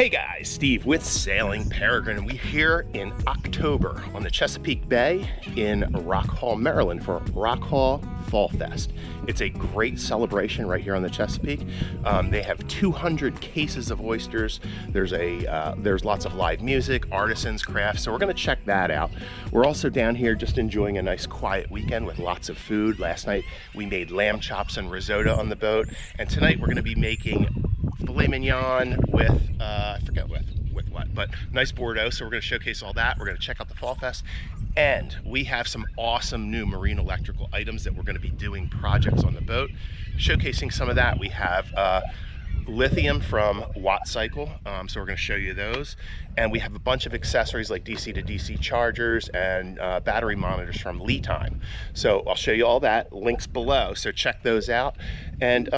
Hey guys, Steve with Sailing Peregrine, and we're here in October on the Chesapeake Bay in Rock Hall, Maryland for Rock Hall Fall Fest. It's a great celebration right here on the Chesapeake. They have 200 cases of oysters. There's lots of live music, artisans, crafts, so we're gonna check that out. We're also down here just enjoying a nice quiet weekend with lots of food. Last night we made lamb chops and risotto on the boat, and tonight we're gonna be making filet mignon with, I forget with what, but nice Bordeaux. So we're going to showcase all that. We're going to check out the Fall Fest, and we have some awesome new marine electrical items that we're going to be doing projects on the boat, showcasing some of that. We have lithium from Wattcycle, so we're going to show you those, and we have a bunch of accessories like DC to DC chargers and battery monitors from LiTime. So I'll show you all that, links below, so check those out, and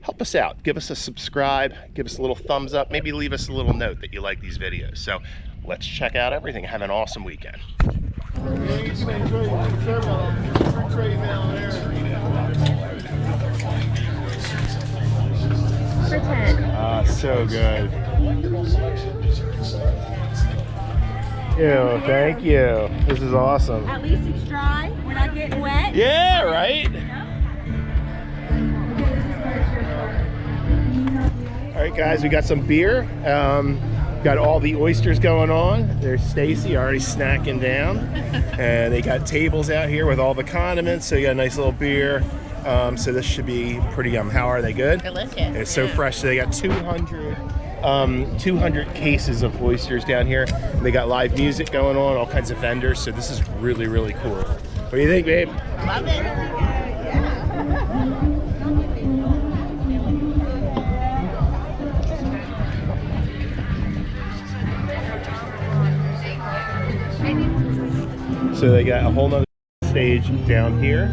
help us out. Give us a subscribe, give us a little thumbs up, maybe leave us a little note that you like these videos. So let's check out everything. Have an awesome weekend. So good. Ew, thank you. This is awesome. At least it's dry. We're not getting wet. Yeah, right? All right, guys, we got some beer. Got all the oysters going on. There's Stacy already snacking down. And they got tables out here with all the condiments, so you got a nice little beer. So this should be pretty yum. How are they? Good? Delicious. It's so fresh. So they got 200 cases of oysters down here. And they got live music going on, all kinds of vendors. So this is really, really cool. What do you think, babe? Love it. So they got a whole nother stage down here,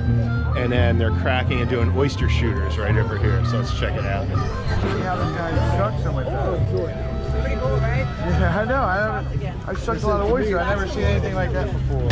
and then they're cracking and doing oyster shooters right over here. So let's check it out. See how this guy shucks them with that. Pretty cool, right? Yeah, I know. I've shucked a lot of oyster. I've never seen anything like that before.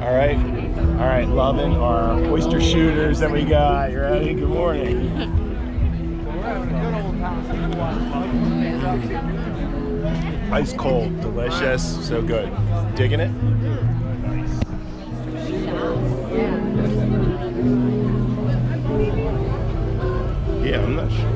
All right, loving our oyster shooters that we got. You ready? Good morning. Ice cold, delicious, so good. Digging it? Nice. Yeah, I'm not sure.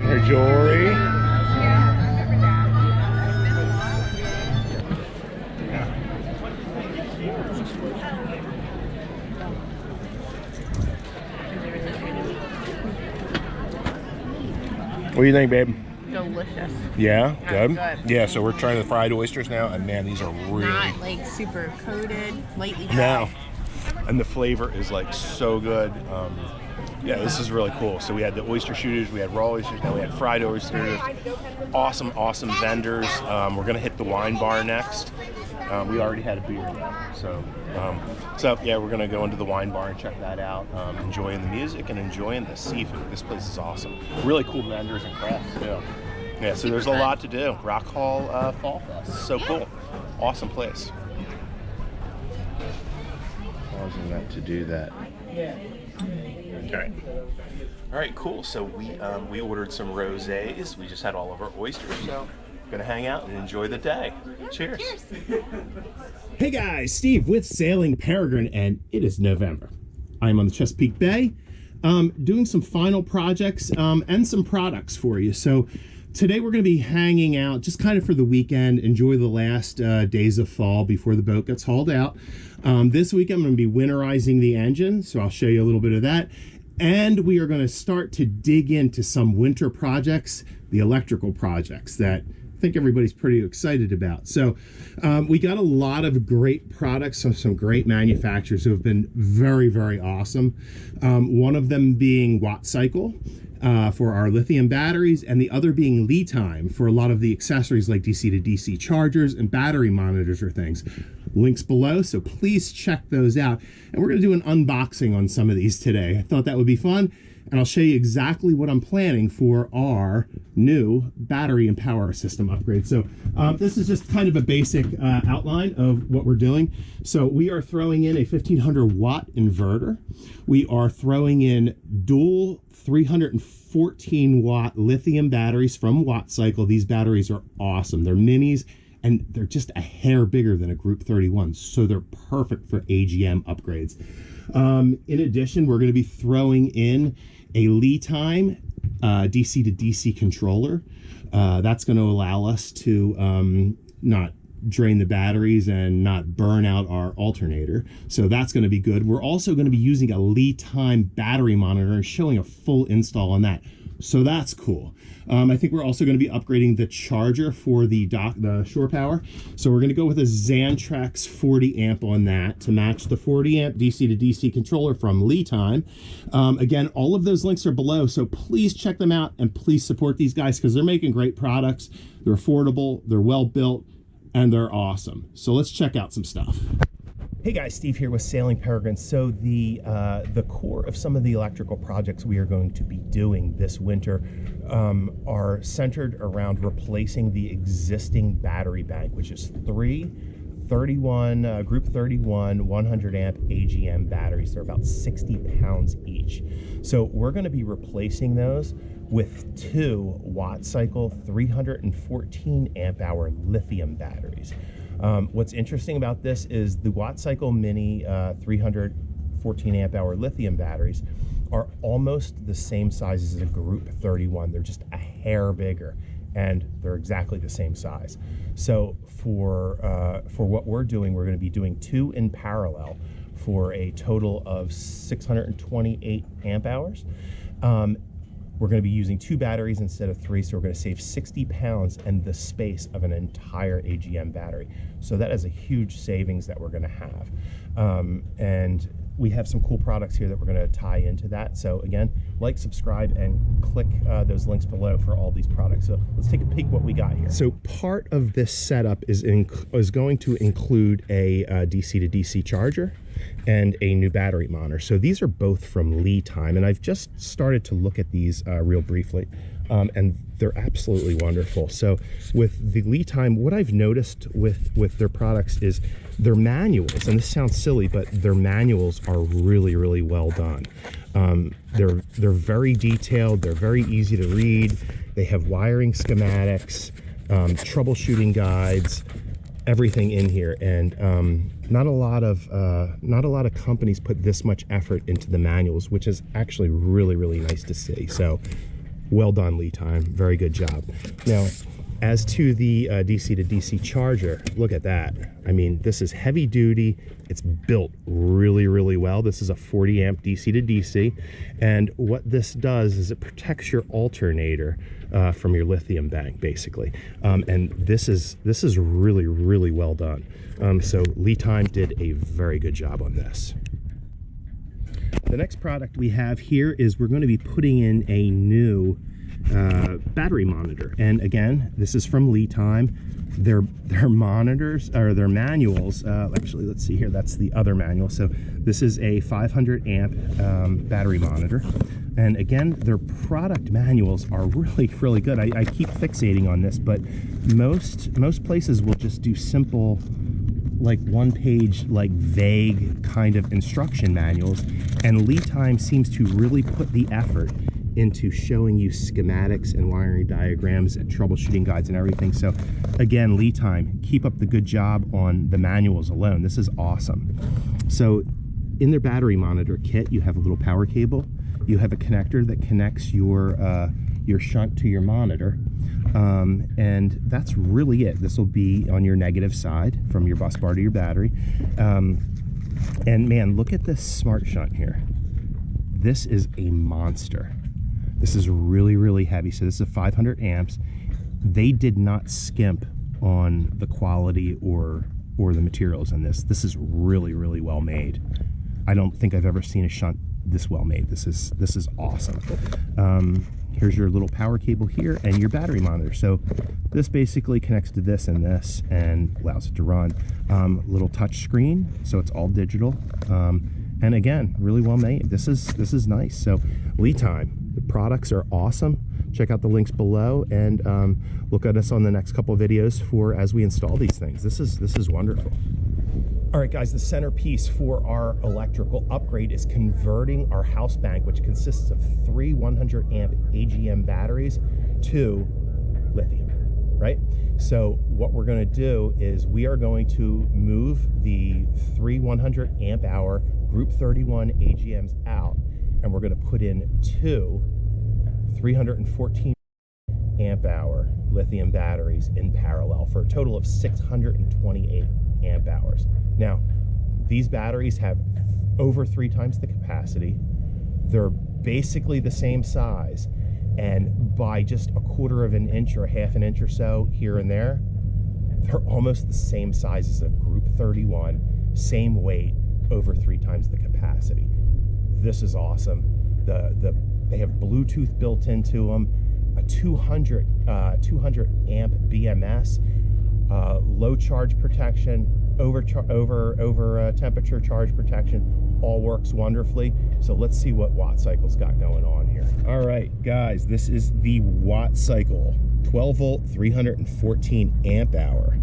Her jewelry. What do you think, babe? Delicious. Yeah, good. Good. Yeah, so we're trying the fried oysters now, and man, these are really Not like super coated, lightly dry. now. And the flavor is like so good. Yeah, this is really cool. So we had the oyster shooters, we had raw oysters, now we had fried oysters. Awesome, awesome vendors. We're gonna hit the wine bar next. We already had a beer though, so yeah, we're gonna go into the wine bar and check that out. Enjoying the music and enjoying the seafood. This place is awesome. Really cool vendors and crafts too. Yeah, so there's a lot to do. Rock Hall Fall Fest, so cool. Awesome place. Pausing that to do that. All right, cool. So we ordered some rosés. We just had all of our oysters, so gonna hang out and enjoy the day. Cheers. Hey guys, Steve with Sailing Peregrine, and it is November. I'm on the Chesapeake Bay, doing some final projects and some products for you. So today we're going to be hanging out just kind of for the weekend, enjoy the last days of fall before the boat gets hauled out. This week I'm going to be winterizing the engine, so I'll show you a little bit of that. And we are going to start to dig into some winter projects, the electrical projects that I think everybody's pretty excited about. So we got a lot of great products from some great manufacturers who have been very, very awesome. One of them being Wattcycle for our lithium batteries, and the other being LiTime for a lot of the accessories like DC to DC chargers and battery monitors or things. Links below, so please check those out. And we're going to do an unboxing on some of these today. I thought that would be fun. And I'll show you exactly what I'm planning for our new battery and power system upgrade. So this is just kind of a basic outline of what we're doing. So we are throwing in a 1500 watt inverter. We are throwing in dual 314 watt lithium batteries from Wattcycle. These batteries are awesome. They're minis and they're just a hair bigger than a Group 31. So they're perfect for AGM upgrades. In addition, we're going to be throwing in a LiTime DC to DC controller. That's going to allow us to not drain the batteries and not burn out our alternator. So that's going to be good. We're also going to be using a LiTime battery monitor and showing a full install on that. So that's cool. I think we're also going to be upgrading the charger for the shore power. So we're going to go with a Xantrex 40 amp on that to match the 40 amp DC to DC controller from LiTime. Again, all of those links are below, so please check them out and please support these guys because they're making great products. They're affordable, they're well built, and they're awesome. So let's check out some stuff. Hey guys, Steve here with Sailing Peregrine. So the core of some of the electrical projects we are going to be doing this winter are centered around replacing the existing battery bank, which is three Group 31 100 amp AGM batteries. They're about 60 pounds each. So we're going to be replacing those with two Wattcycle 314 amp hour lithium batteries. What's interesting about this is the Wattcycle Mini 314 amp hour lithium batteries are almost the same size as a Group 31. They're just a hair bigger, and they're exactly the same size. So for what we're doing, we're going to be doing two in parallel for a total of 628 amp hours. We're going to be using two batteries instead of three, so we're going to save 60 pounds and the space of an entire AGM battery. So that is a huge savings that we're going to have. And we have some cool products here that we're going to tie into that. So again, like, subscribe, and click those links below for all these products. So let's take a peek what we got here. So part of this setup is going to include a DC to DC charger and a new battery monitor. So these are both from LiTime, and I've just started to look at these real briefly, and they're absolutely wonderful. So with the LiTime, what I've noticed with their products is their manuals, and this sounds silly, but their manuals are really, really well done. They're very detailed, they're very easy to read, they have wiring schematics, troubleshooting guides, everything in here, and not a lot of companies put this much effort into the manuals, which is actually really, really nice to see. So well done, LiTime, very good job. Now, as to the DC to DC charger, look at that. I mean, this is heavy duty. It's built really, really well. This is a 40 amp DC to DC. And what this does is it protects your alternator from your lithium bank, basically. And this is really, really well done. So LiTime did a very good job on this. The next product we have here is we're going to be putting in a new battery monitor. And again, this is from LiTime. Their monitors, or their manuals, actually, let's see here, that's the other manual. So this is a 500 amp battery monitor. And again, their product manuals are really good. I keep fixating on this, but most places will just do simple, like one page, like vague kind of instruction manuals. And LiTime seems to really put the effort into showing you schematics and wiring diagrams and troubleshooting guides and everything. So again, LiTime, keep up the good job on the manuals alone. This is awesome. So in their battery monitor kit, you have a little power cable. You have a connector that connects your shunt to your monitor. And that's really it. This will be on your negative side from your bus bar to your battery. And man, look at this smart shunt here. This is a monster. This is really heavy. So this is 500 amps. They did not skimp on the quality or the materials in this. This is really well made. I don't think I've ever seen a shunt this well made. This is awesome. Here's your little power cable here and your battery monitor. So this basically connects to this and allows it to run. Little touch screen, so it's all digital. And again, really well made. This is nice. So LiTime, the products are awesome. Check out the links below and look at us on the next couple of videos for as we install these things. This is wonderful. All right, guys, the centerpiece for our electrical upgrade is converting our house bank, which consists of 3 100 amp AGM batteries, to lithium, right? So what we're going to do is we are going to move the 3 100 amp hour Group 31 AGMs out, and we're going to put in 2 314 amp hour lithium batteries in parallel for a total of 628 amp hours. Now, these batteries have over 3 times the capacity. They're basically the same size, and by just a 1/4 of an inch or a 1/2 inch or so here and there, they're almost the same size as a Group 31, same weight, over 3 times the capacity. This is awesome. They have Bluetooth built into them, a 200 amp BMS, low charge protection, over temperature charge protection, all works wonderfully. So let's see what Wattcycle's got going on here. All right, guys, this is the Wattcycle 12 volt 314 amp hour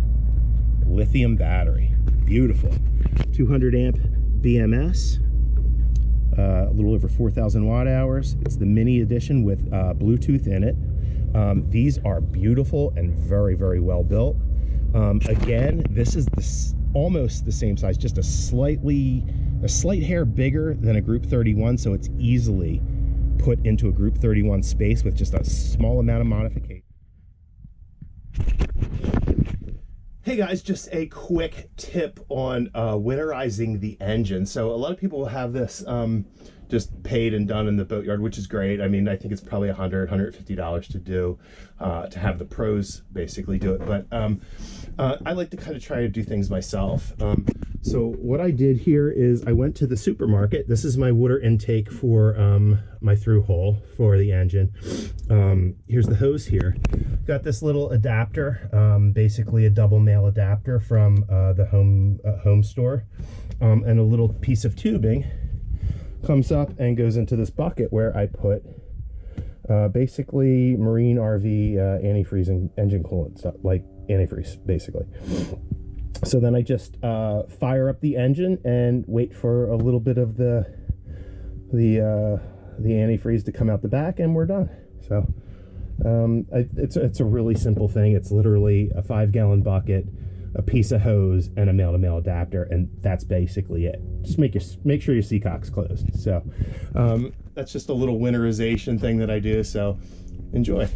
lithium battery. Beautiful. 200 amp BMS, a little over 4,000 watt hours. It's the mini edition with Bluetooth in it. These are beautiful and very well built. Again, this is almost the same size, just a slight hair bigger than a Group 31, so it's easily put into a Group 31 space with just a small amount of modification. Hey guys, just a quick tip on winterizing the engine. So a lot of people will have this just paid and done in the boatyard, which is great. I mean, I think it's probably $100, $150 to do, to have the pros basically do it. But I like to kind of try to do things myself. So what I did here is I went to the supermarket. This is my water intake for my through hole for the engine. Here's the hose here. Got this little adapter, basically a double male adapter from the home store, and a little piece of tubing comes up and goes into this bucket where I put basically marine RV antifreeze and engine coolant stuff, like antifreeze basically. So then I just fire up the engine and wait for a little bit of the antifreeze to come out the back, and we're done. So it's a really simple thing. It's literally a 5-gallon bucket, a piece of hose, and a male-to-male adapter, and that's basically it. Just make sure your seacock's closed. So that's just a little winterization thing that I do. So enjoy.